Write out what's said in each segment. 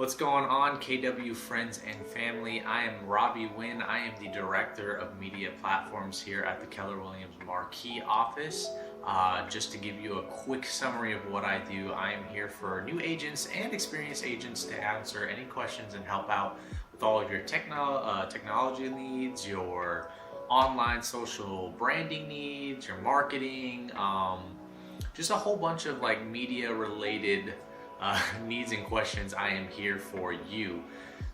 What's going on, KW friends and family? I am Robbie Wynn. I am the Director of Media Platforms here at the Keller Williams Marquee office. Just to give you a quick summary of what I do, I am here for new agents and experienced agents to answer any questions and help out with all of your technology needs, your online social branding needs, your marketing, just a whole bunch of like media related needs and questions. I am here for you.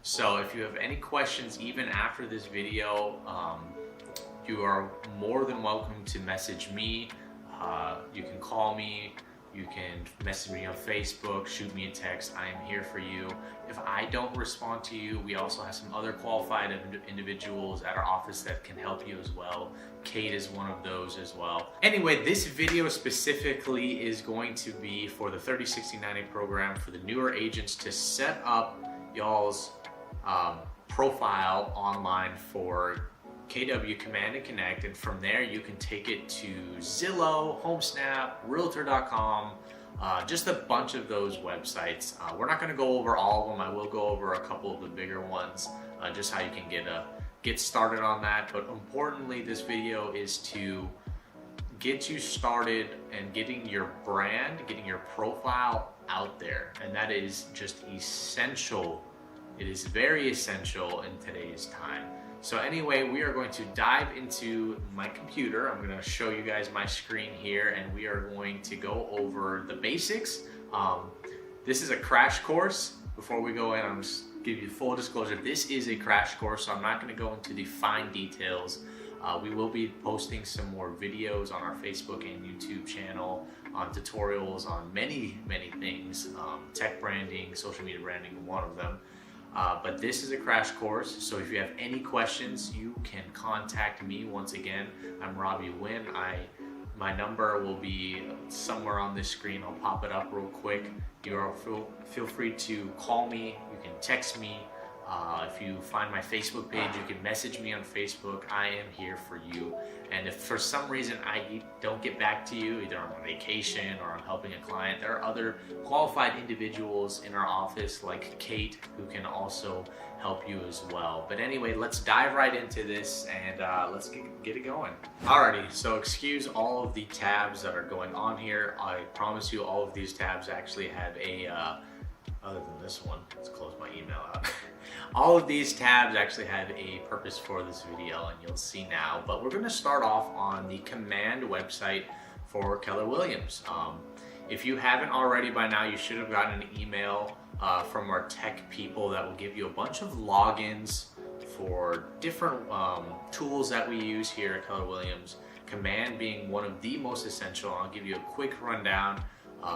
So if you have any questions even after this video, you are more than welcome to message me. You can call me, you can message me on Facebook, shoot me a text. I am here for you. If I don't respond to you, we also have some other qualified individuals at our office that can help you as well. Kate is one of those as well. Anyway, this video specifically is going to be for the 30-60-90 program for the newer agents to set up y'all's profile online for KW Command and Connect, and from there you can take it to Zillow, HomeSnap, Realtor.com, just a bunch of those websites. We're not going to go over all of them. I will go over a couple of the bigger ones, just how you can get started on that. But importantly, this video is to get you started and getting your brand, getting your profile out there, and that is just essential. It is very essential in today's time. So anyway, we are going to dive into my computer. I'm going to show you guys my screen here, and we are going to go over the basics. This is a crash course. Before we go in, I'm just give you full disclosure. This is a crash course, so I'm not going to go into the fine details. We will be posting some more videos on our Facebook and YouTube channel on tutorials on many things. Tech branding, social media branding, one of them. But this is a crash course, so if you have any questions, you can contact me. Once again, I'm Robbie Wynn. My number will be somewhere on this screen. I'll pop it up real quick. Feel free to call me. You can text me. If you find my Facebook page, you can message me on Facebook. I am here for you. And if for some reason I don't get back to you, either I'm on vacation or I'm helping a client, there are other qualified individuals in our office like Kate who can also help you as well. But anyway, let's dive right into this and let's get it going. Alrighty, so excuse all of the tabs that are going on here. I promise you all of these tabs actually have a, other than this one, let's close my email out. All of these tabs actually have a purpose for this video, and you'll see now. But we're going to start off on the Command website for Keller Williams. If you haven't already by now, you should have gotten an email from our tech people that will give you a bunch of logins for different tools that we use here at Keller Williams. Command being one of the most essential. I'll give you a quick rundown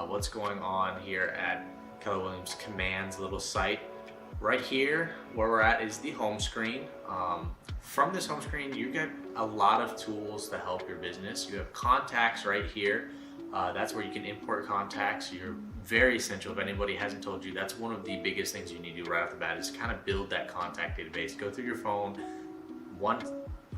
what's going on here at Keller Williams Command's little site. Right here, where we're at, is the home screen. From this home screen, you get a lot of tools to help your business. You have contacts right here. That's where you can import contacts. You're very essential. If anybody hasn't told you, that's one of the biggest things you need to do right off the bat is kind of build that contact database. Go through your phone,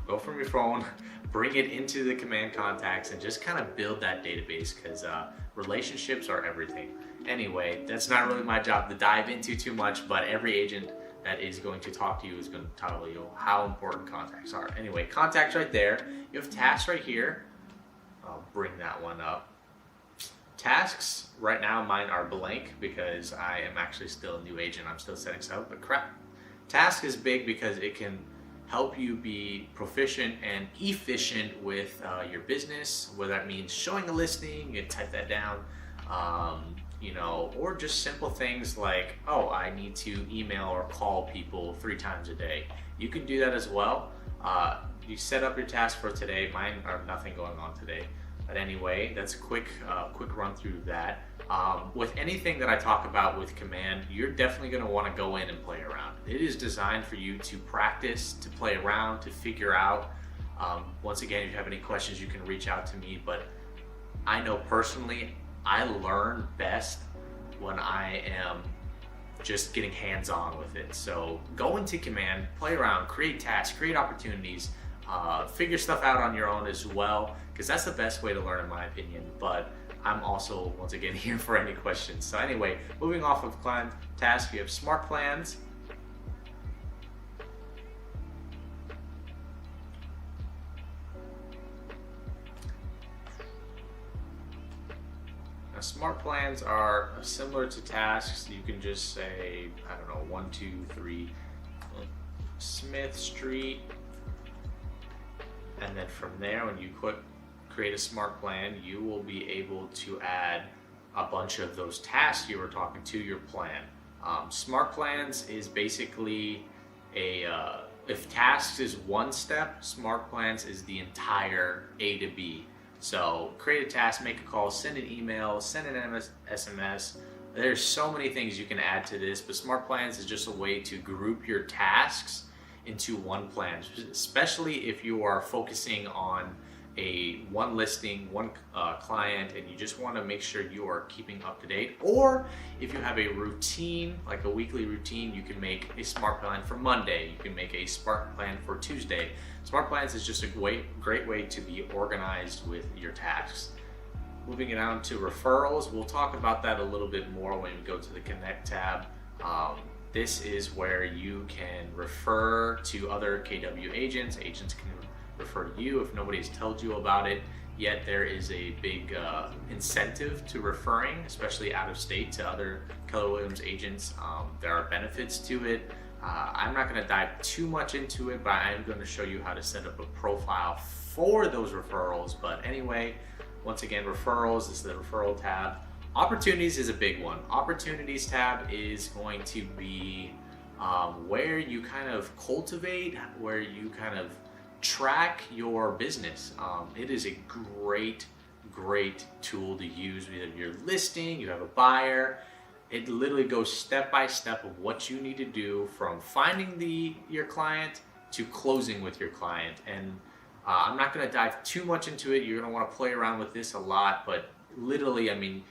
go from your phone, bring it into the Command contacts, and just kind of build that database, because relationships are everything. Anyway, that's not really my job to dive into too much, but every agent that is going to talk to you is going to tell you how important contacts are. Anyway, contacts right there. You have tasks right here. I'll bring that one up. Tasks, right now mine are blank because I am actually still a new agent. I'm still setting stuff up, but crap. Task is big because it can help you be proficient and efficient with your business, whether that means showing a listing, you can type that down, or just simple things like, oh, I need to email or call people 3 times a day. You can do that as well. You set up your task for today. Mine are nothing going on today. But anyway, that's a quick run through that. With anything that I talk about with Command, you're definitely going to want to go in and play around. It is designed for you to practice, to play around, to figure out. Once again, if you have any questions, you can reach out to me. But I know personally, I learn best when I am just getting hands-on with it. So go into Command, play around, create tasks, create opportunities, figure stuff out on your own as well, because that's the best way to learn in my opinion. But I'm also, once again, here for any questions. So anyway, moving off of client tasks, you have smart plans. Now, smart plans are similar to tasks. You can just say, I don't know, 1, 2, 3 Smith Street. And then from there, when you create a smart plan, you will be able to add a bunch of those tasks you were talking to your plan. Smart plans is basically if tasks is one step, smart plans is the entire A to B. So create a task, make a call, send an email, send an SMS. There's so many things you can add to this, but smart plans is just a way to group your tasks into one plan, especially if you are focusing on one listing, one client, and you just want to make sure you are keeping up to date. Or if you have a routine, like a weekly routine, you can make a smart plan for Monday. You can make a smart plan for Tuesday. Smart plans is just a great way to be organized with your tasks. Moving it on to referrals, we'll talk about that a little bit more when we go to the Connect tab. This is where you can refer to other KW agents. Agents can refer to you if nobody's told you about it yet. There is a big incentive to referring, especially out of state, to other Keller Williams agents. There are benefits to it. I'm not going to dive too much into it, but I am going to show you how to set up a profile for those referrals. But anyway, once again, referrals is the referral tab. Opportunities is a big one. Opportunities tab is going to be where you kind of cultivate, where you kind of track your business. It is a great tool to use. If you're listing, you have a buyer, it literally goes step by step of what you need to do from finding your client to closing with your client. And I'm not going to dive too much into it. You're going to want to play around with this a lot, but literally, I mean,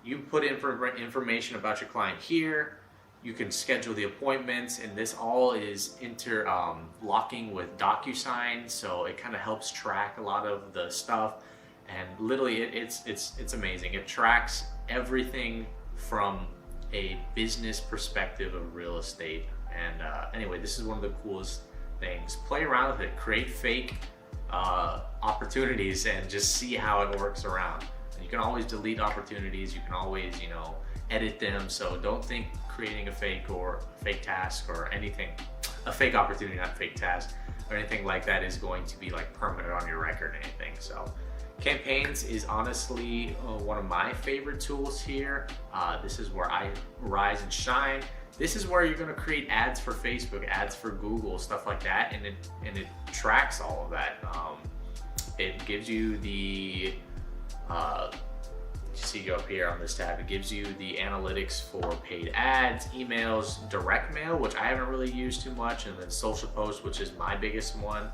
you put in information about your client here, you can schedule the appointments, and this all is interlocking with DocuSign, so it kind of helps track a lot of the stuff. And literally, it's amazing. It tracks everything from a business perspective of real estate. And anyway, this is one of the coolest things. Play around with it, create fake opportunities, and just see how it works around. You can always delete opportunities. You can always, edit them. So don't think creating a fake task or anything, a fake opportunity, not fake task, or anything like that is going to be like permanent on your record or anything. So campaigns is honestly one of my favorite tools here. This is where I rise and shine. This is where you're going to create ads for Facebook, ads for Google, stuff like that, and it tracks all of that. It gives you the you see up here on this tab, it gives you the analytics for paid ads, emails, direct mail, which I haven't really used too much, and then social posts, which is my biggest one.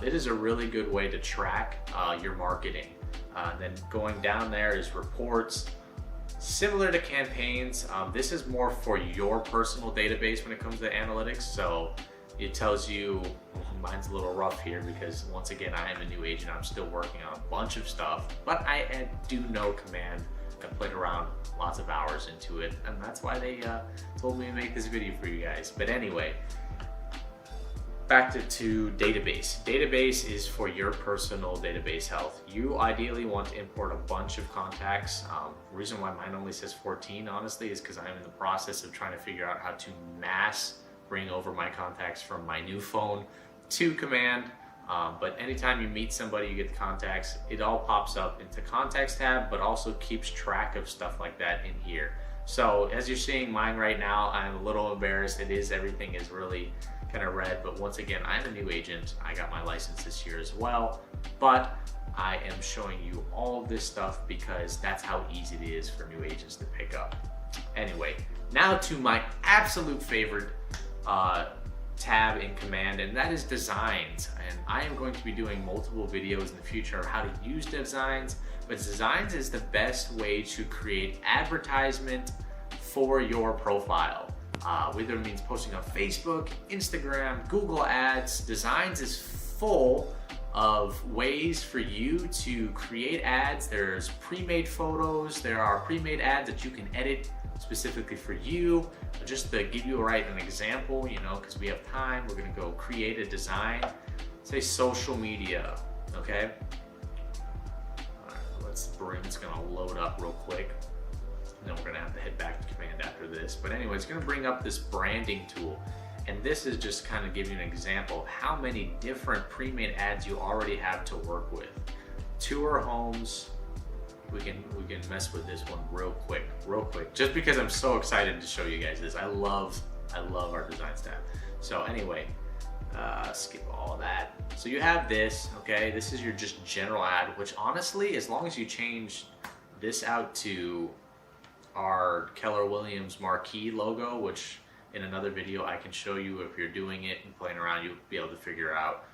It is a really good way to track your marketing. And then going down there is reports. Similar to campaigns, this is more for your personal database when it comes to analytics. So it tells you, mine's a little rough here because once again, I am a new agent. I'm still working on a bunch of stuff, but I do know Command. I played around lots of hours into it, and that's why they told me to make this video for you guys. But anyway, back to database. Database is for your personal database health. You ideally want to import a bunch of contacts. The reason why mine only says 14, honestly, is because I'm in the process of trying to figure out how to mass bring over my contacts from my new phone to Command. But anytime you meet somebody, you get the contacts, it all pops up into Contacts tab, but also keeps track of stuff like that in here. So as you're seeing mine right now, I'm a little embarrassed. Everything is really kind of red, but once again, I'm a new agent. I got my license this year as well, but I am showing you all this stuff because that's how easy it is for new agents to pick up. Anyway, now to my absolute favorite tab in Command, and that is designs. And I am going to be doing multiple videos in the future of how to use designs, but designs is the best way to create advertisement for your profile. Whether it means posting on Facebook, Instagram, Google Ads, designs is full of ways for you to create ads. There's pre-made photos, there are pre-made ads that you can edit specifically for you. Just to give you an example, you know, because we have time, we're gonna go create a design, say social media, okay? All right, it's gonna load up real quick. And then we're gonna have to hit back to command after this. But anyway, it's gonna bring up this branding tool. And this is just kind of giving you an example of how many different pre-made ads you already have to work with. Tour homes, we can mess with this one real quick, just because I'm so excited to show you guys this. I love our designs tab. So anyway, skip all of that. So you have this, okay? This is your just general ad, which honestly, as long as you change this out to our Keller Williams marquee logo, which in another video I can show you if you're doing it and playing around, you'll be able to figure out.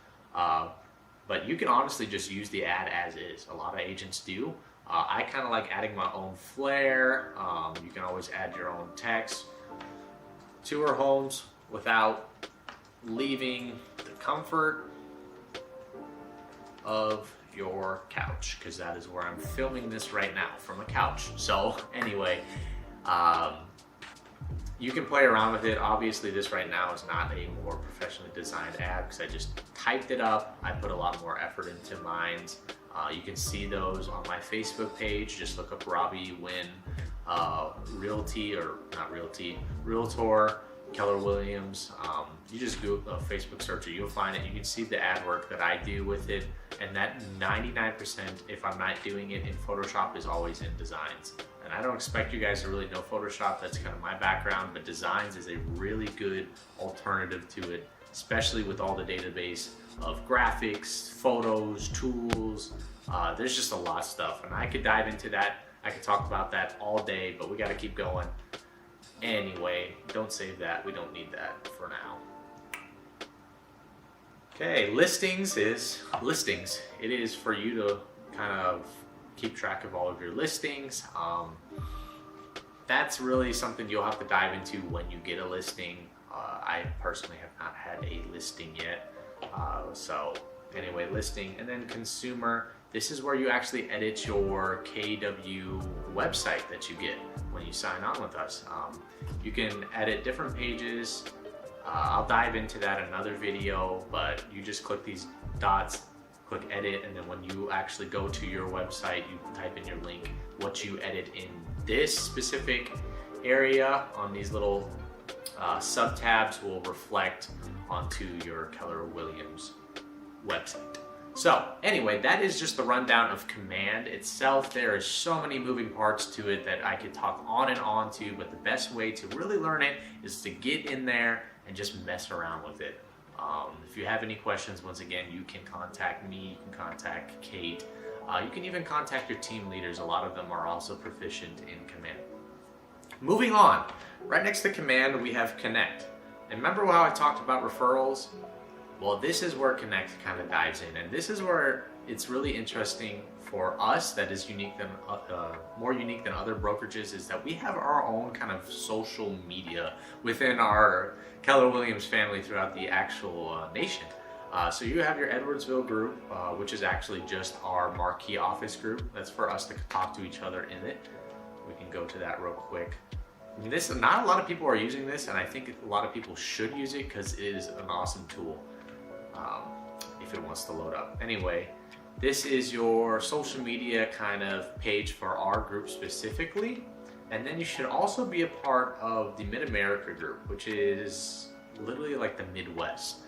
But you can honestly just use the ad as is. A lot of agents do. I kind of like adding my own flair. You can always add your own text. Tour homes without leaving the comfort of your couch, because that is where I'm filming this right now, from a couch. So anyway, you can play around with it. Obviously this right now is not a more professionally designed ad because I just typed it up. I put a lot more effort into mine. You can see those on my Facebook page. Just look up Robbie Wynn Realtor, Keller Williams. You just Google Facebook search it, you'll find it. You can see the ad work that I do with it, and that 99%, if I'm not doing it in Photoshop, is always in designs. And I don't expect you guys to really know Photoshop, that's kind of my background, but designs is a really good alternative to it, especially with all the database of graphics, photos, tools. There's just a lot of stuff, and I could dive into that. I could talk about that all day, but we got to keep going. Anyway, don't save that. We don't need that for now. Okay, listings. It is for you to kind of keep track of all of your listings. That's really something you'll have to dive into when you get a listing. I personally have not had a listing yet. So anyway, listing, and then consumer. This is where you actually edit your KW website that you get when you sign on with us. You can edit different pages. I'll dive into that in another video, but you just click these dots, click edit, and then when you actually go to your website, you type in your link. What you edit in this specific area on these little sub-tabs will reflect onto your Keller Williams website. So anyway, that is just the rundown of Command itself. There is so many moving parts to it that I could talk on and on to, but the best way to really learn it is to get in there and just mess around with it. If you have any questions, once again, you can contact me, you can contact Kate. You can even contact your team leaders. A lot of them are also proficient in Command. Moving on, right next to Command, we have Connect. And remember how I talked about referrals? Well, this is where Connect kind of dives in, and this is where it's really interesting for us. That is unique than more unique than other brokerages, is that we have our own kind of social media within our Keller Williams family throughout the actual nation. So you have your Edwardsville group, which is actually just our marquee office group. That's for us to talk to each other in it. We can go to that real quick. Not a lot of people are using this, and I think a lot of people should use it because it is an awesome tool. If it wants to load up. Anyway, this is your social media kind of page for our group specifically. And then you should also be a part of the Mid-America group, which is literally like the Midwest.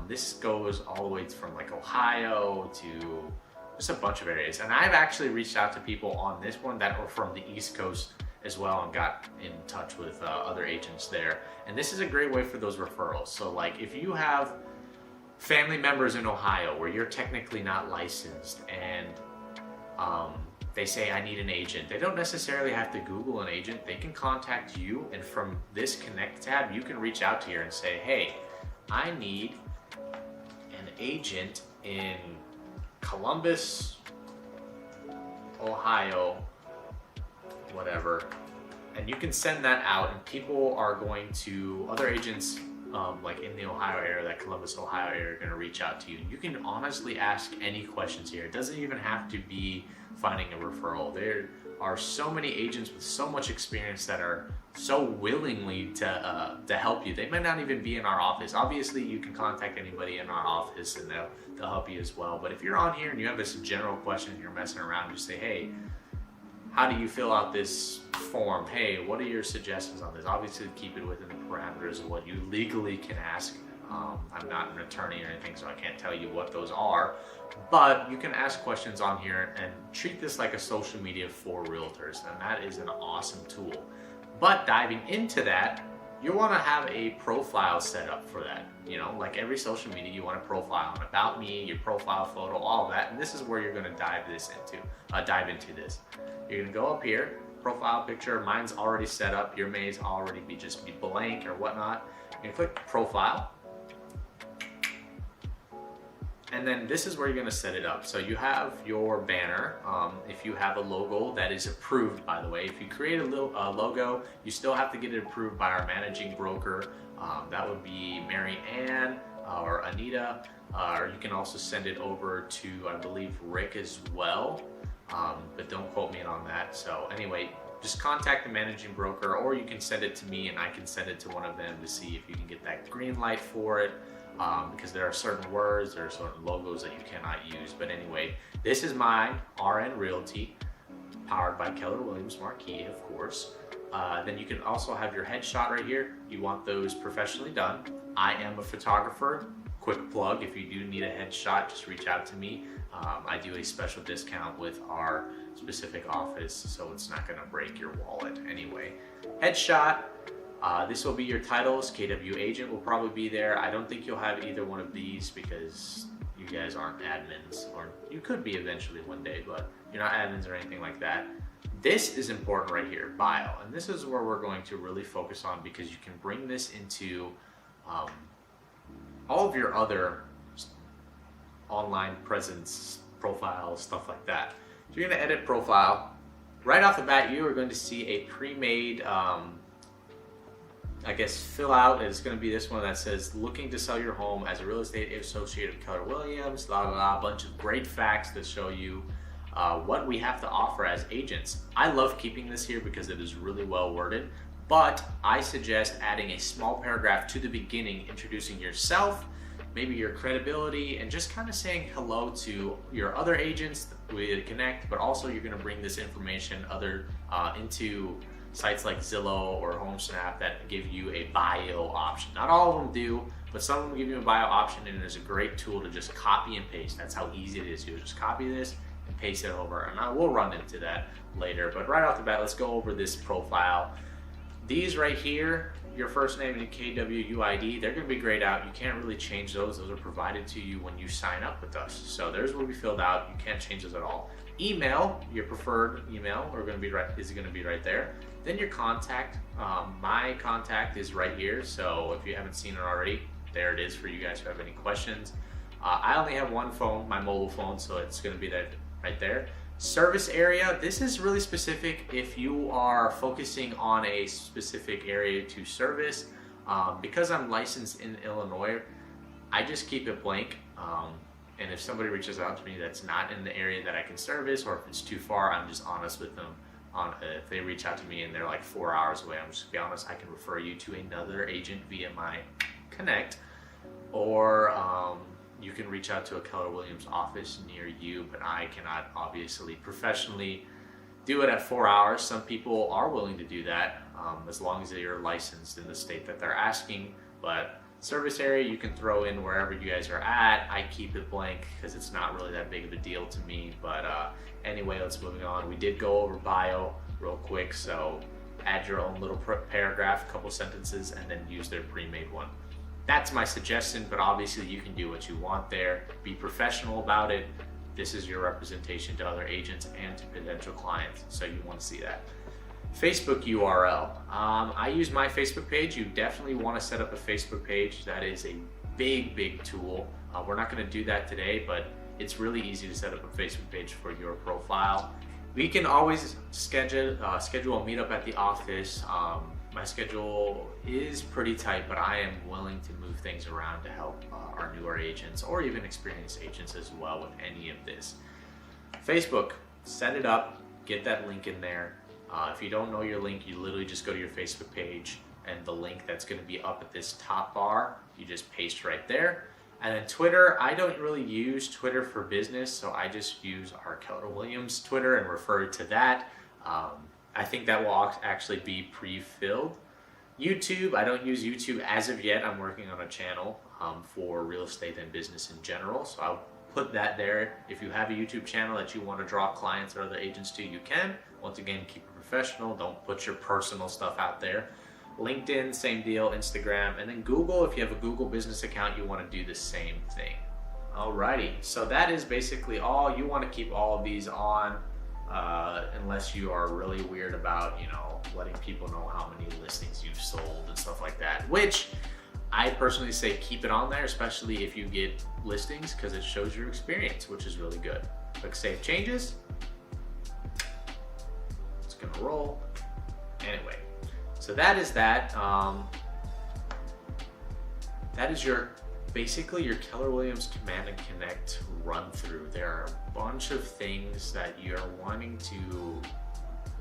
This goes all the way from like Ohio to just a bunch of areas. And I've actually reached out to people on this one that are from the East Coast as well and got in touch with other agents there. And this is a great way for those referrals. So like if you have family members in Ohio where you're technically not licensed and they say, I need an agent. They don't necessarily have to Google an agent. They can contact you, and from this Connect tab, you can reach out to you and say, hey, I need an agent in Columbus, Ohio, whatever. And you can send that out, and people are going to, other agents like in the Ohio area, that Columbus, Ohio area, are going to reach out to you. You can honestly ask any questions here. It doesn't even have to be finding a referral. There are so many agents with so much experience that are so willingly to help you. They might not even be in our office. Obviously, you can contact anybody in our office and they'll help you as well. But if you're on here and you have this general question and you're messing around, just say, hey, how do you fill out this form? Hey, what are your suggestions on this? Obviously, keep it within the parameters of what you legally can ask. I'm not an attorney or anything, so I can't tell you what those are. But you can ask questions on here and treat this like a social media for realtors, and that is an awesome tool. But diving into that, you want to have a profile set up for that. You know, like every social media, you want a profile, an about me, your profile photo, all of that. And this is where you're going to dive into this. You're going to go up here, profile picture. Mine's already set up. Your may already just be blank or whatnot. You're going to click profile. And then this is where you're going to set it up. So you have your banner. If you have a logo that is approved, by the way, if you create a logo, you still have to get it approved by our managing broker. That would be Mary Ann or Anita, or you can also send it over to, I believe, Rick as well. But don't quote me on that. So anyway, just contact the managing broker, or you can send it to me and I can send it to one of them to see if you can get that green light for it. Because there are certain words, there are certain logos that you cannot use. But anyway, this is my RN Realty, powered by Keller Williams Marquis, of course. Then you can also have your headshot right here. You want those professionally done. I am a photographer. Quick plug, if you do need a headshot, just reach out to me. I do a special discount with our specific office, so it's not gonna break your wallet anyway. Headshot. This will be your titles. KW agent will probably be there. I don't think you'll have either one of these because you guys aren't admins, or you could be eventually one day, but you're not admins or anything like that. This is important right here, bio. And this is where we're going to really focus on, because you can bring this into all of your other online presence, profiles, stuff like that. So you're going to edit profile. Right off the bat, you are going to see a pre-made I guess fill out. Is going to be this one that says looking to sell your home as a real estate associate of Keller Williams, blah, blah, blah, a bunch of great facts that show you what we have to offer as agents. I love keeping this here because it is really well worded, but I suggest adding a small paragraph to the beginning introducing yourself, maybe your credibility, and just kind of saying hello to your other agents with Connect, but also you're going to bring this information into sites like Zillow or HomeSnap that give you a bio option. Not all of them do, but some of them give you a bio option, and there's a great tool to just copy and paste. That's how easy it is. You just copy this and paste it over, and I will run into that later. But right off the bat, let's go over this profile. These right here, your first name and KWUID, they're going to be grayed out. You can't really change those. Those are provided to you when you sign up with us. So there's what we filled out. You can't change those at all. Email, your preferred email, is going to be right there. Then your contact. My contact is right here. So if you haven't seen it already, there it is for you guys who have any questions. I only have one phone, my mobile phone, so it's going to be that right there. Service area, this is really specific if you are focusing on a specific area to service. Because I'm licensed in Illinois, I just keep it blank. And if somebody reaches out to me that's not in the area that I can service, or if it's too far, I'm just honest with them. If they reach out to me and they're like 4 hours away, I'm just gonna be honest, I can refer you to another agent via my Connect, or you can reach out to a Keller Williams office near you, but I cannot obviously professionally do it at 4 hours. Some people are willing to do that as long as you're licensed in the state that they're asking. But service area, you can throw in wherever you guys are at. I keep it blank because it's not really that big of a deal to me. But anyway, let's move on. We did go over bio real quick, so add your own little paragraph, a couple sentences, and then use their pre-made one. That's my suggestion, but obviously you can do what you want there. Be professional about it. This is your representation to other agents and to potential clients, so you want to see that. Facebook URL. I use my Facebook page. You definitely want to set up a Facebook page. That is a big tool. We're not going to do that today, but it's really easy to set up a Facebook page for your profile. We can always schedule a meetup at the office. My schedule is pretty tight, but I am willing to move things around to help our newer agents or even experienced agents as well with any of this. Facebook, set it up, get that link in there. If you don't know your link, you literally just go to your Facebook page, and the link that's going to be up at this top bar, you just paste right there. And then Twitter, I don't really use Twitter for business, so I just use our Keller Williams Twitter and refer to that. I think that will actually be pre-filled. YouTube, I don't use YouTube as of yet. I'm working on a channel for real estate and business in general, so I'll put that there. If you have a YouTube channel that you want to draw clients or other agents to, you can. Once again, keep it professional. Don't put your personal stuff out there. LinkedIn, same deal. Instagram, and then Google. If you have a Google business account, you want to do the same thing. Alrighty, so that is basically all. You want to keep all of these on unless you are really weird about, letting people know how many listings you've sold and stuff like that, which I personally say keep it on there, especially if you get listings, because it shows your experience, which is really good. Click Save Changes. It's gonna roll. Anyway, so that is that. That is basically your Keller Williams Command and Connect run through. There are a bunch of things that you're wanting to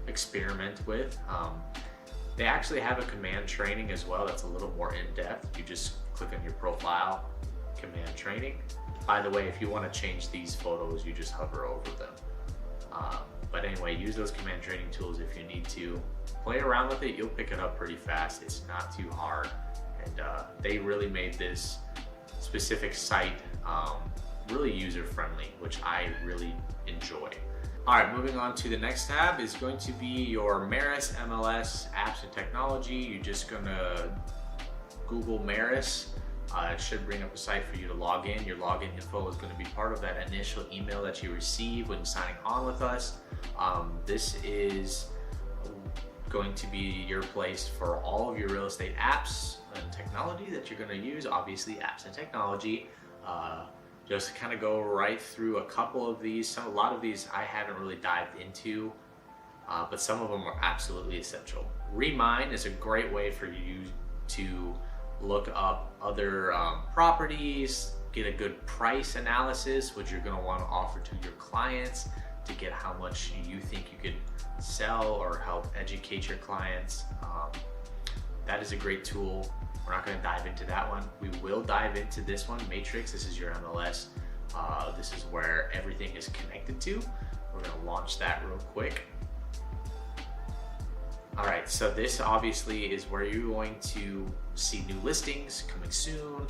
experiment with. They actually have a command training as well that's a little more in-depth. You just click on your profile, command training. By the way, if you want to change these photos, you just hover over them. But anyway, use those command training tools if you need to. Play around with it, you'll pick it up pretty fast. It's not too hard. And they really made this specific site really user-friendly, which I really enjoy. All right, moving on to the next tab is going to be your Maris MLS apps and technology. You're just gonna Google Maris. It should bring up a site for you to log in. Your login info is going to be part of that initial email that you receive when signing on with us. This is going to be your place for all of your real estate apps and technology that you're going to use. Obviously, apps and technology. Just kind of go right through a couple of these. A lot of these I haven't really dived into, but some of them are absolutely essential. Remine is a great way for you to look up other properties, get a good price analysis, which you're going to want to offer to your clients to get how much you think you could sell or help educate your clients. That is a great tool. We're not going to dive into that one. We will dive into this one, Matrix. This is your MLS. This is where everything is connected to. We're going to launch that real quick. All right, so this obviously is where you're going to see new listings coming soon,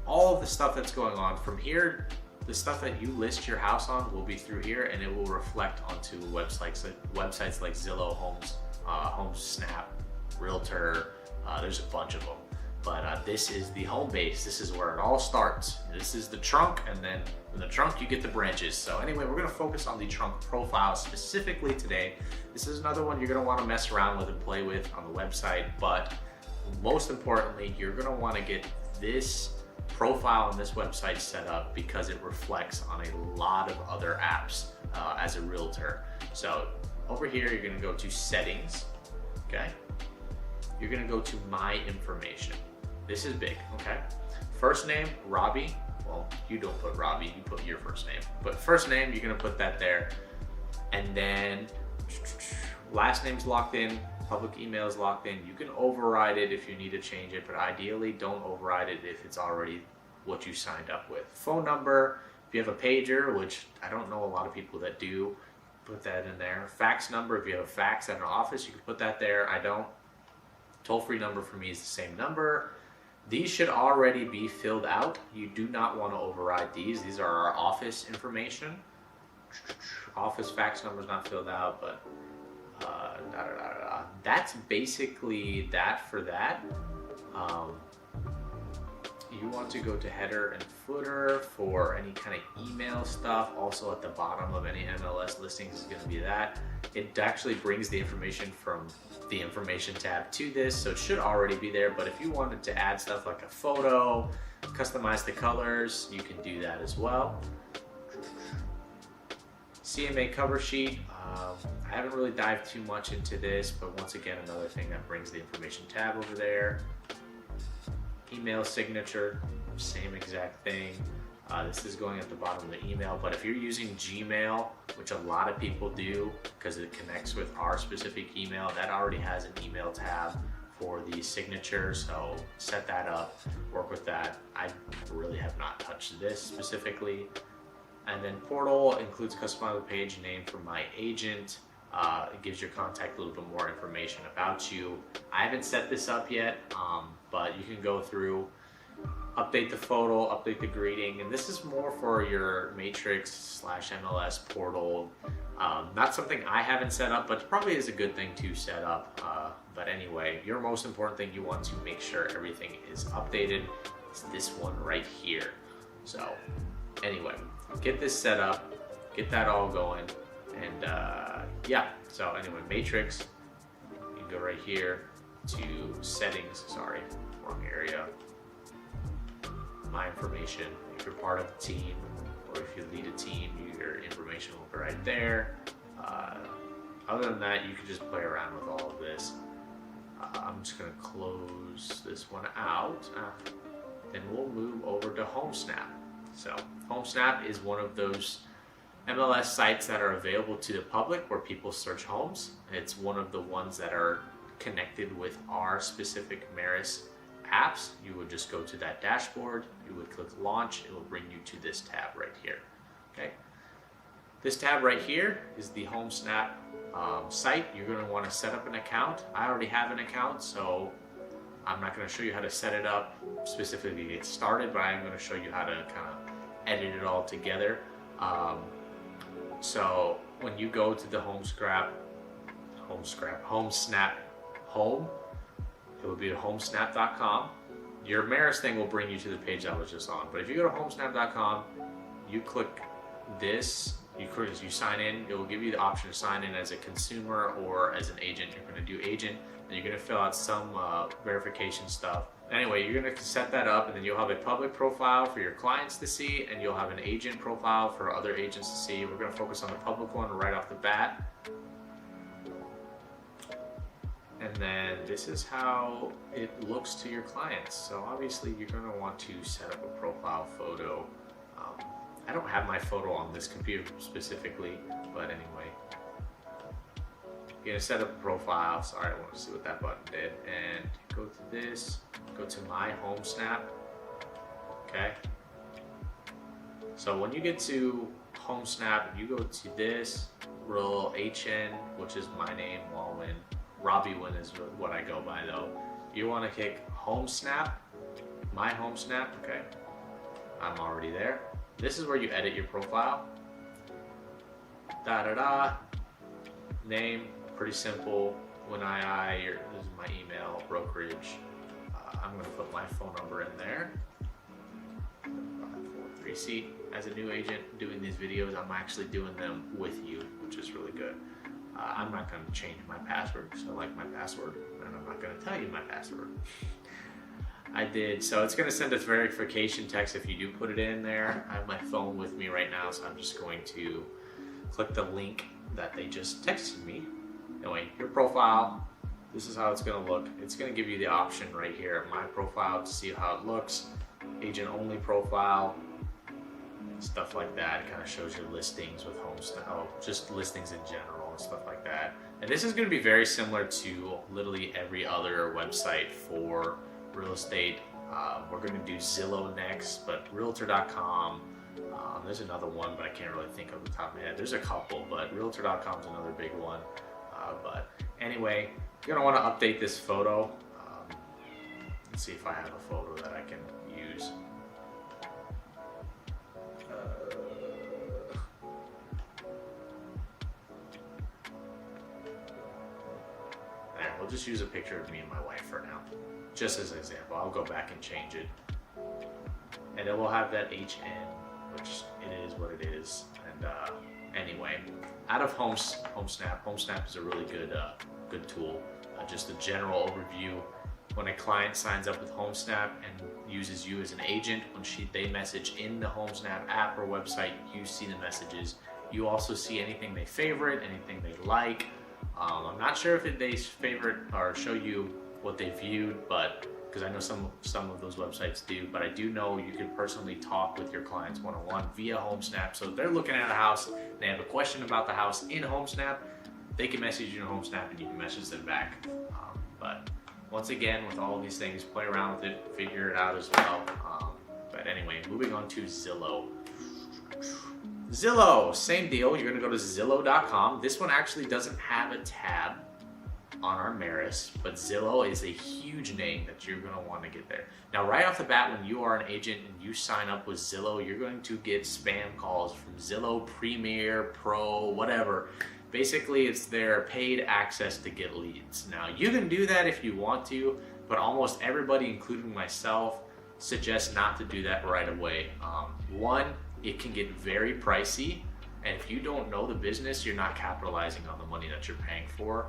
all of the stuff that's going on. From here, the stuff that you list your house on will be through here, and it will reflect onto websites like Zillow, HomeSnap, Realtor. There's a bunch of them. But this is the home base. This is where it all starts. This is the trunk, and then from the trunk you get the branches. So anyway, we're gonna focus on the trunk profile specifically today. This is another one you're gonna wanna mess around with and play with on the website, but most importantly, you're gonna wanna get this profile on this website set up because it reflects on a lot of other apps as a realtor. So over here, you're gonna go to settings, okay? You're gonna go to my information. This is big, okay? First name, Robbie. Well, you don't put Robbie, you put your first name. But first name, you're gonna put that there. And then last name's locked in, public email is locked in. You can override it if you need to change it, but ideally don't override it if it's already what you signed up with. Phone number, if you have a pager, which I don't know a lot of people that do, put that in there. Fax number, if you have a fax at an office, you can put that there. I don't. Toll-free number for me is the same number. These should already be filled out. You do not want to override these. These are our office information. Office fax number is not filled out, but that's basically that for that. You want to go to header and footer for any kind of email stuff. Also at the bottom of any MLS listings is going to be that. It actually brings the information from the information tab to this, so it should already be there. But if you wanted to add stuff like a photo, customize the colors, you can do that as well. CMA cover sheet, I haven't really dived too much into this, but once again, another thing that brings the information tab over there. Email signature, same exact thing. This is going at the bottom of the email, but if you're using Gmail, which a lot of people do because it connects with our specific email, that already has an email tab for the signature, so set that up, work with that. I really have not touched this specifically. And then portal includes customizable page name for my agent. It gives your contact a little bit more information about you. I haven't set this up yet, but you can go through, update the photo, update the greeting, and this is more for your Matrix / MLS portal. Not something I haven't set up, but probably is a good thing to set up. But anyway, your most important thing you want to make sure everything is updated is this one right here. So anyway, get this set up, get that all going, and yeah. So anyway, Matrix, you can go right here to settings, sorry, wrong area. My information, if you're part of the team or if you lead a team, your information will be right there. Other than that, you can just play around with all of this. I'm just going to close this one out. Then we'll move over to HomeSnap. So HomeSnap is one of those MLS sites that are available to the public where people search homes. It's one of the ones that are connected with our specific Maris apps. You would just go to that dashboard, you would click launch, it will bring you to this tab right here. Okay, this tab right here is the HomeSnap site. You're going to want to set up an account. I already have an account, so I'm not going to show you how to set it up specifically to get started, but I'm going to show you how to kind of edit it all together. So when you go to the HomeSnap home, it will be at homesnap.com. Your Maris thing will bring you to the page I was just on. But if you go to homesnap.com, you click this, you sign in, it will give you the option to sign in as a consumer or as an agent. You're going to do agent, and you're going to fill out some verification stuff. Anyway, you're going to set that up, and then you'll have a public profile for your clients to see, and you'll have an agent profile for other agents to see. We're going to focus on the public one right off the bat. And then this is how it looks to your clients. So obviously you're going to want to set up a profile photo. I don't have my photo on this computer specifically, but anyway. You're going to set up a profile. Sorry, I want to see what that button did. And go to this, go to my HomeSnap. Okay. So when you get to HomeSnap, you go to this little HN, which is my name, Walwin. Robbie Win is what I go by though. You want to click HomeSnap, my HomeSnap, okay. I'm already there. This is where you edit your profile. Name, pretty simple. This is my email, brokerage. I'm going to put my phone number in there. 543C. As a new agent doing these videos, I'm actually doing them with you, which is really good. I'm not going to change my password, so I like my password, and I'm not going to tell you my password. I did, so it's going to send a verification text if you do put it in there. I have my phone with me right now, so I'm just going to click the link that they just texted me. Anyway, your profile, this is how it's going to look. It's going to give you the option right here, my profile, to see how it looks, agent only profile, stuff like that. It kind of shows your listings with HomeSnap, just listings in general and stuff like that. And this is going to be very similar to literally every other website for real estate. We're going to do Zillow next, but Realtor.com. There's another one, but I can't really think of the top of my head. There's a couple, but Realtor.com is another big one. But anyway, you're going to want to update this photo. Let's see if I have a photo that I can use. We'll just use a picture of me and my wife for now, just as an example. I'll go back and change it, and it will have that HN, which it is what it is. And anyway, out of HomeSnap is a really good tool. Just a general overview. When a client signs up with HomeSnap and uses you as an agent, when they message in the HomeSnap app or website, you see the messages You also see anything they favorite, anything they like. I'm not sure if they favorite or show you what they viewed, but because I know some of those websites do, but I do know you can personally talk with your clients one-on-one via HomeSnap. So if they're looking at a house, they have a question about the house in HomeSnap, they can message you in HomeSnap and you can message them back. But once again, with all these things, play around with it, figure it out as well. But anyway, moving on to Zillow. Zillow, same deal. You're gonna go to Zillow.com. This one actually doesn't have a tab on our Maris, but Zillow is a huge name that you're gonna wanna get there. Now, right off the bat, when you are an agent and you sign up with Zillow, you're going to get spam calls from Zillow Premier, Pro, whatever. Basically, it's their paid access to get leads. Now, you can do that if you want to, but almost everybody, including myself, suggests not to do that right away. One, it can get very pricey, and if you don't know the business, you're not capitalizing on the money that you're paying for.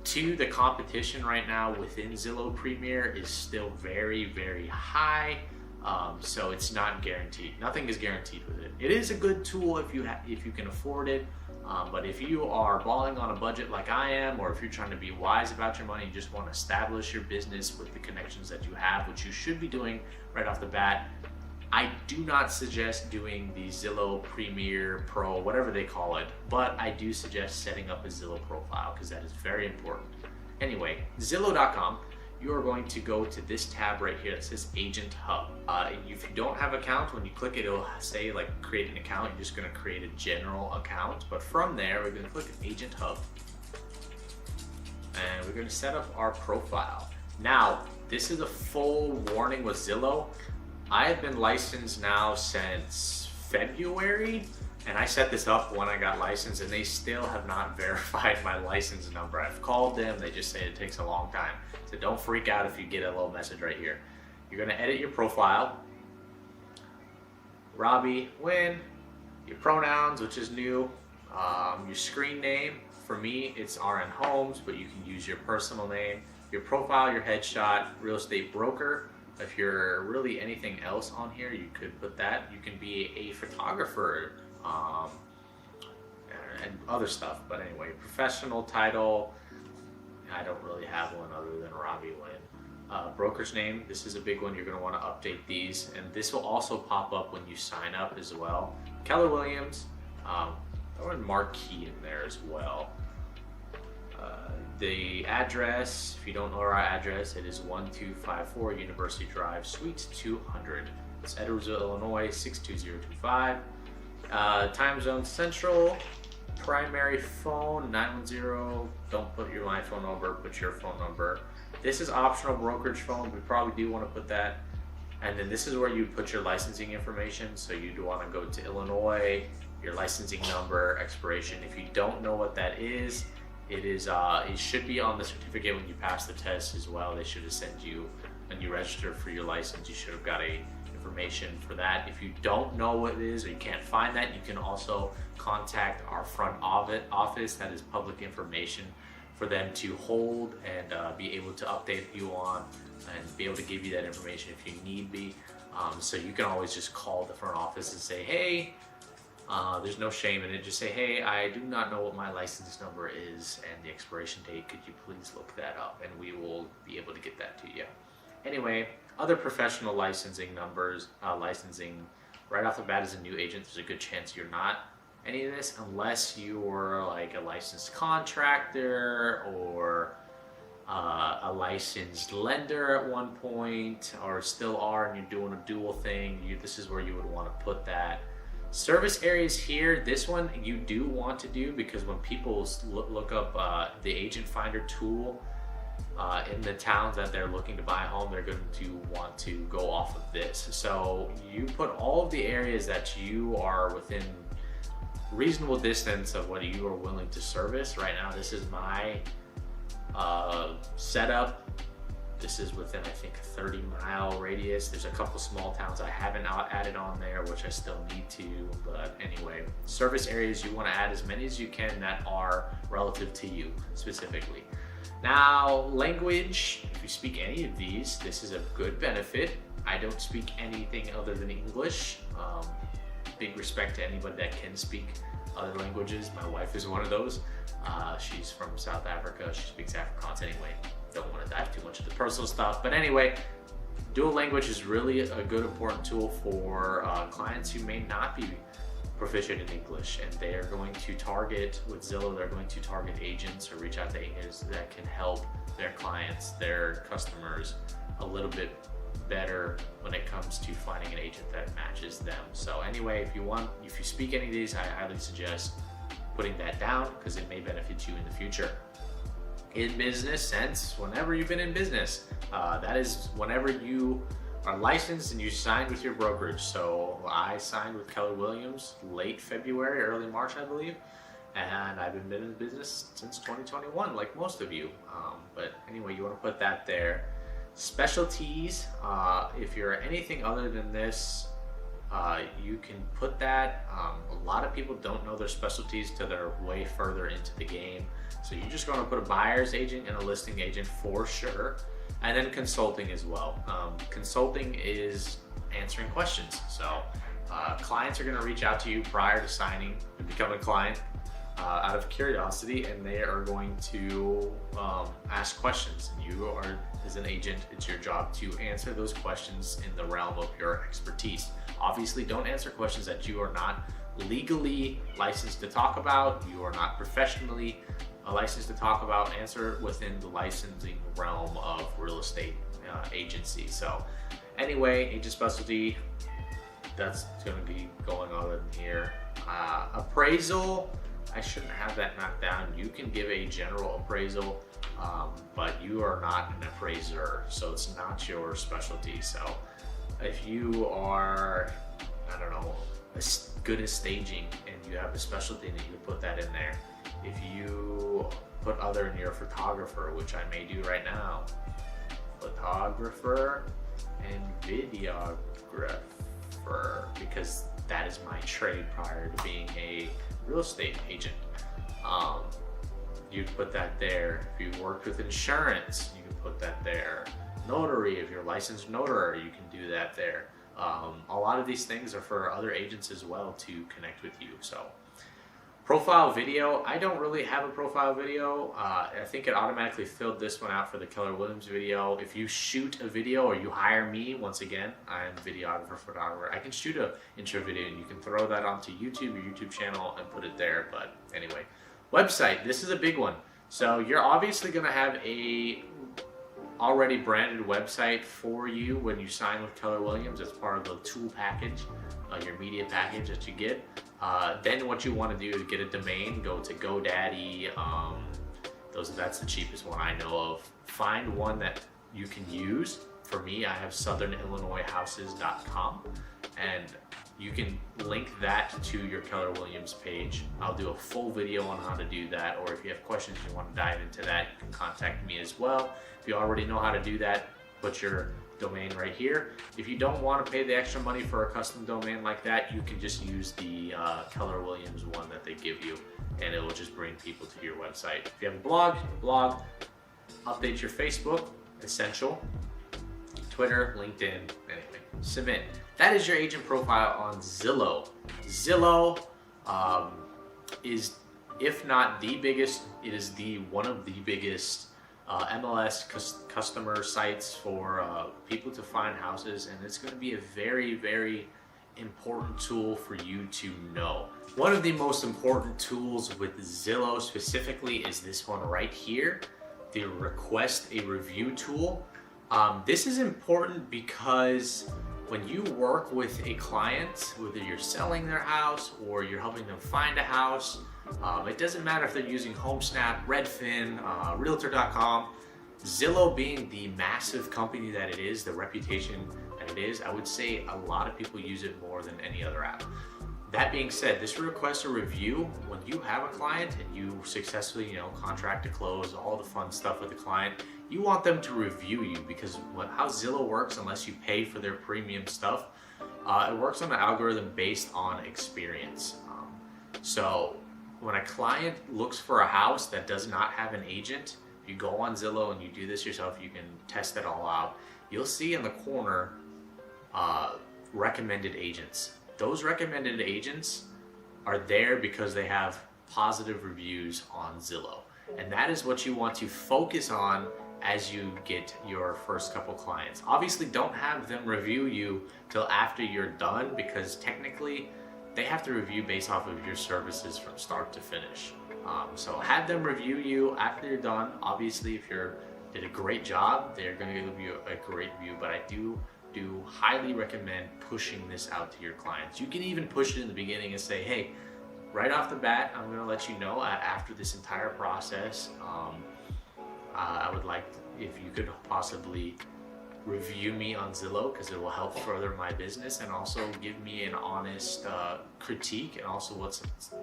Two, the competition right now within Zillow Premier is still very, very high, so it's not guaranteed. Nothing is guaranteed with it. It is a good tool if you can afford it, but if you are balling on a budget like I am, or if you're trying to be wise about your money and just want to establish your business with the connections that you have, which you should be doing right off the bat, I do not suggest doing the Zillow Premier Pro, whatever they call it, but I do suggest setting up a Zillow profile because that is very important. Anyway, Zillow.com, you are going to go to this tab right here that says Agent Hub. If you don't have an account, when you click it, it'll say like create an account. You're just gonna create a general account, but from there, we're gonna click Agent Hub and we're gonna set up our profile. Now, this is a full warning with Zillow. I have been licensed now since February, and I set this up when I got licensed, and they still have not verified my license number. I've called them, they just say it takes a long time. So don't freak out if you get a little message right here. You're gonna edit your profile. Robbie Wynn, your pronouns, which is new, your screen name. For me, it's RN Homes, but you can use your personal name, your profile, your headshot, real estate broker. If you're really anything else on here, you could put that. You can be a photographer and other stuff. But anyway, professional title, I don't really have one other than Robbie Wynn. Broker's name, this is a big one. You're gonna wanna update these. And this will also pop up when you sign up as well. Keller Williams, throw in Marquee in there as well. The address, if you don't know our address, it is 1254 University Drive, Suite 200. It's Edwardsville, Illinois, 62025. Time zone Central, primary phone, 910. Don't put my phone number, put your phone number. This is optional brokerage phone. We probably do want to put that. And then this is where you put your licensing information. So you'd want to go to Illinois, your licensing number, expiration. If you don't know what that is, it should be on the certificate when you pass the test as well. They should have sent you, when you register for your license, you should have got information for that. If you don't know what it is or you can't find that, you can also contact our front office. That is public information for them to hold and be able to update you on and be able to give you that information if you need be. So you can always just call the front office and say, hey, there's no shame in it. Just say, hey, I do not know what my license number is and the expiration date. Could you please look that up? And we will be able to get that to you. Anyway, other professional licensing numbers, licensing right off the bat as a new agent, there's a good chance you're not any of this unless you're like a licensed contractor or a licensed lender at one point, or still are, and you're doing a dual thing. This is where you would want to put that. Service areas here, this one you do want to do because when people look up the agent finder tool in the towns that they're looking to buy a home, they're going to want to go off of this. So you put all of the areas that you are within reasonable distance of what you are willing to service. Right now, this is my setup. This is within, I think, a 30-mile radius. There's a couple small towns I haven't added on there, which I still need to. But anyway, service areas, you want to add as many as you can that are relative to you specifically. Now, language, if you speak any of these, this is a good benefit. I don't speak anything other than English. Big respect to anybody that can speak other languages. My wife is one of those. She's from South Africa. She speaks Afrikaans anyway. Don't want to dive too much into personal stuff. But anyway, dual language is really a good, important tool for clients who may not be proficient in English, and they are going to target, with Zillow, they're going to target agents or reach out to agents that can help their clients, their customers, a little bit better when it comes to finding an agent that matches them. So anyway, if you speak any of these, I highly suggest putting that down because it may benefit you in the future. In business sense, whenever you've been in business, that is whenever you are licensed and you signed with your brokerage. So I signed with Keller Williams late February, early March, I believe. And I've been in business since 2021, like most of you. But anyway, you want to put that there. Specialties, if you're anything other than this, you can put that. A lot of people don't know their specialties till they're way further into the game. So you're just going to put a buyer's agent and a listing agent for sure. And then consulting as well. Consulting is answering questions. So clients are going to reach out to you prior to signing and become a client out of curiosity, and they are going to ask questions. And you are, as an agent, it's your job to answer those questions in the realm of your expertise. Obviously, don't answer questions that you are not legally licensed to talk about, you are not professionally licensed to talk about. Answer within the licensing realm of real estate agency. So anyway, agent specialty, that's going to be going on in here. Appraisal, I shouldn't have that knocked down. You can give a general appraisal, but you are not an appraiser, so it's not your specialty. So if you are, I don't know, as good as staging and you have a specialty, then you can put that in there. If you put other in your photographer, which I may do right now, photographer and videographer, because that is my trade prior to being a real estate agent. You put that there. If you worked with insurance, you can put that there. Notary, if you're a licensed notary, you can do that there. A lot of these things are for other agents as well to connect with you. So profile video, I don't really have a profile video. I think it automatically filled this one out for the Keller Williams video. If you shoot a video or you hire me, once again, I'm a videographer, photographer. I can shoot an intro video and you can throw that onto YouTube, your YouTube channel, and put it there. But anyway, website, this is a big one. So you're obviously gonna have a already branded website for you when you sign with Keller Williams. It's part of the tool package, your media package that you get. Then what you want to do is get a domain, go to GoDaddy, that's the cheapest one I know of. Find one that you can use. For me, I have southernillinoishouses.com, and you can link that to your Keller Williams page. I'll do a full video on how to do that, or if you have questions you want to dive into that, you can contact me as well. If you already know how to do that, put your domain right here. If you don't want to pay the extra money for a custom domain like that, you can just use the Keller Williams one that they give you, and it will just bring people to your website. If you have a blog, update your Facebook, essential, Twitter, LinkedIn, anyway, submit. That is your agent profile on Zillow. Zillow is, if not the biggest, it is one of the biggest MLS customer sites for people to find houses, and it's going to be a very, very important tool for you to know. One of the most important tools with Zillow specifically is this one right here, the request a review tool. This is important because when you work with a client, whether you're selling their house or you're helping them find a house, it doesn't matter if they're using HomeSnap, Redfin, Realtor.com. Zillow being the massive company that it is, the reputation that it is, I would say a lot of people use it more than any other app. That being said, this request a review, when you have a client and you successfully, contract to close, all the fun stuff with the client, you want them to review you, because how Zillow works, unless you pay for their premium stuff, it works on an algorithm based on experience. So when a client looks for a house that does not have an agent, if you go on Zillow and you do this yourself, you can test it all out. You'll see in the corner recommended agents. Those recommended agents are there because they have positive reviews on Zillow. And that is what you want to focus on as you get your first couple clients. Obviously, don't have them review you till after you're done, because technically they have to review based off of your services from start to finish. So have them review you after you're done. Obviously, if you did a great job, they're going to give you a great review, but I do highly recommend pushing this out to your clients. You can even push it in the beginning and say, hey, right off the bat, I'm going to let you know after this entire process, I would like if you could possibly review me on Zillow, because it will help further my business and also give me an honest critique, and also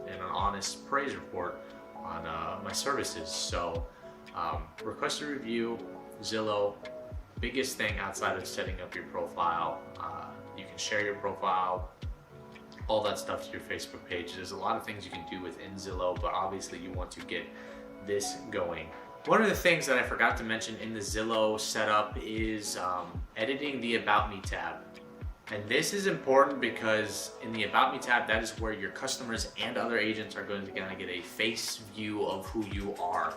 an honest praise report on my services. So request a review. Zillow, biggest thing outside of setting up your profile. You can share your profile, all that stuff to your Facebook page. There's a lot of things you can do within Zillow, but obviously you want to get this going. One of the things that I forgot to mention in the Zillow setup is editing the About Me tab. And this is important because in the About Me tab, that is where your customers and other agents are going to kind of get a face view of who you are,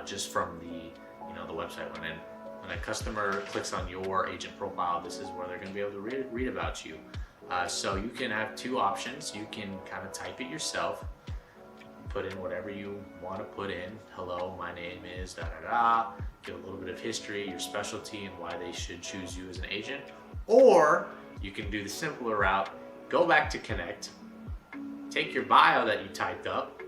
just from the website. When a customer clicks on your agent profile, this is where they're going to be able to read about you. So you can have two options. You can kind of type it yourself, put in whatever you want to put in. Hello, my name is da da da. Give a little bit of history, your specialty, and why they should choose you as an agent. Or you can do the simpler route. Go back to Connect. Take your bio that you typed up.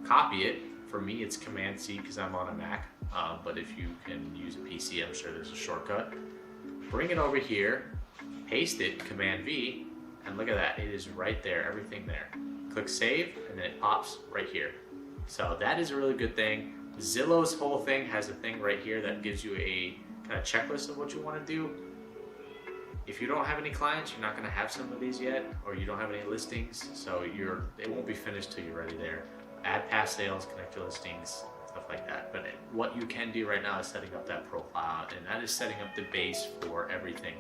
Copy it. For me, it's Command C because I'm on a Mac. But if you can use a PC, I'm sure there's a shortcut. Bring it over here. Paste it. Command V. And look at that. It is right there. Everything there. Click save, and then it pops right here. So that is a really good thing. Zillow's whole thing has a thing right here that gives you a kind of checklist of what you want to do. If you don't have any clients, you're not going to have some of these yet, or you don't have any listings, so it won't be finished till you're ready there. Add past sales, connect your listings, stuff like that. But what you can do right now is setting up that profile, and that is setting up the base for everything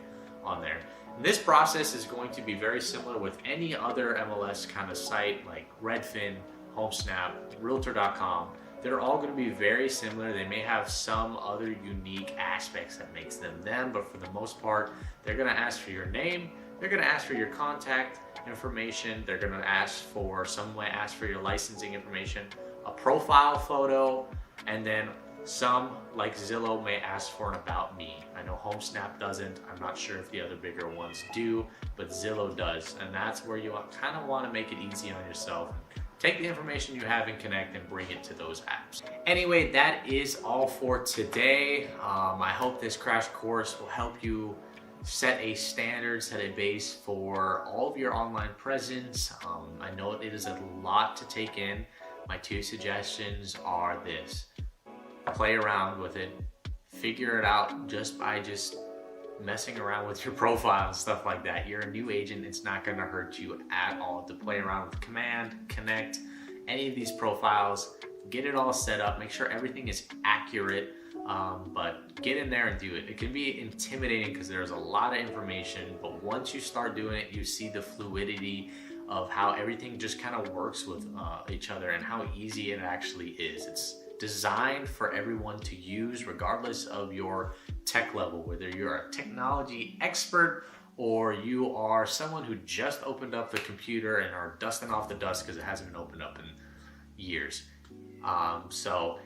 on there. This process is going to be very similar with any other MLS kind of site like Redfin, HomeSnap, Realtor.com. They're all going to be very similar. They may have some other unique aspects that makes them them, but for the most part, they're going to ask for your name. They're going to ask for your contact information. They're going to ask for, some might ask for your licensing information, a profile photo, and then some, like Zillow, may ask for an About Me. I know HomeSnap doesn't. I'm not sure if the other bigger ones do, but Zillow does. And that's where you kind of want to make it easy on yourself. Take the information you have in Connect and bring it to those apps. Anyway, that is all for today. I hope this crash course will help you set a standard, set a base for all of your online presence. I know it is a lot to take in. My two suggestions are this: play around with it, figure it out just by messing around with your profile and stuff like that. You're a new agent, it's not going to hurt you at all to play around with Command, Connect, any of these profiles, get it all set up, make sure everything is accurate, but get in there and do it. It can be intimidating because there's a lot of information, but once you start doing it, you see the fluidity of how everything just kind of works with each other and how easy it actually is. It's designed for everyone to use regardless of your tech level, whether you're a technology expert or you are someone who just opened up the computer and are dusting off the dust because it hasn't been opened up in years. So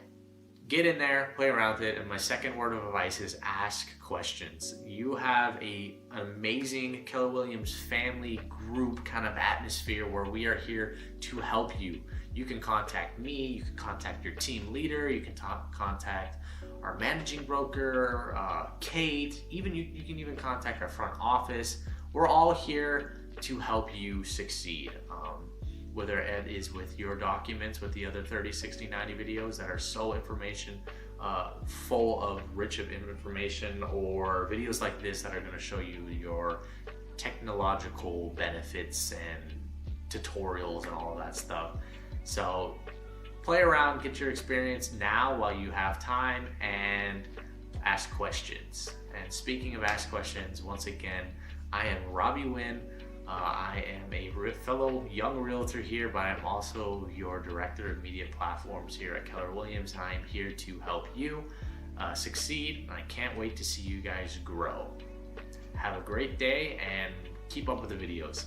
get in there, play around with it, and my second word of advice is ask questions. You have an amazing Keller Williams family group kind of atmosphere where we are here to help you. You can contact me, you can contact your team leader, you can contact our managing broker, Kate, you can even contact our front office. We're all here to help you succeed. Whether it is with your documents, with the other 30, 60, 90 videos that are so full of rich of information, or videos like this that are going to show you your technological benefits and tutorials and all of that stuff. So play around, get your experience now while you have time, and ask questions. And speaking of ask questions, once again, I am Robbie Wynn I am a fellow young realtor here, but I'm also your director of media platforms here at Keller Williams, and I am here to help you succeed. And I can't wait to see you guys grow. Have a great day and keep up with the videos.